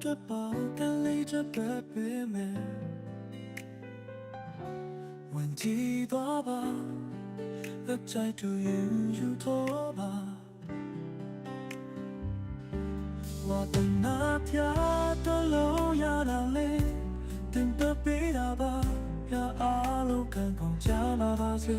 အတွက်ပါကလေးချက်ပဲပေးမယ်ဝင်ကြည့်သွားပါလက်ချိုက်တူယူတော့ပါဝါတနာပြတော့လို့ရတာလေတင်တပေးတာပါပြအားလုံးခံကုန်ကြလာပါစေ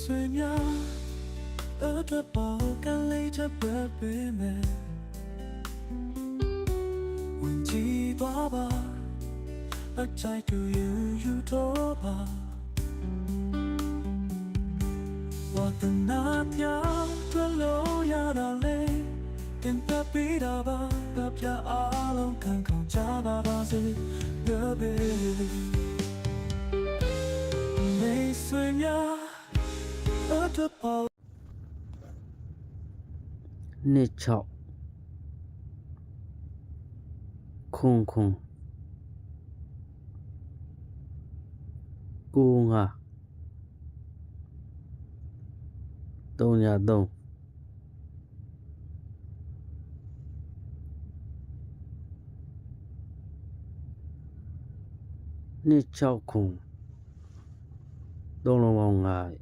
ဆွေများအတွက်ပေါ့ကလေးချက်ပဲပေးမယ်ဝင်ကြည့်သွားပါအချိုက်တူယူတော့ပါဝတ်နာပြတွေ့လို့ရတာလေတင်ပြပေးတာပါပြအားလုံးခံကောင်းကြပါစေ baby မိတ်ဆွေများနှစ်6ခုံ9 5 3 နှစ်6ခု3လုံးပေါင်း5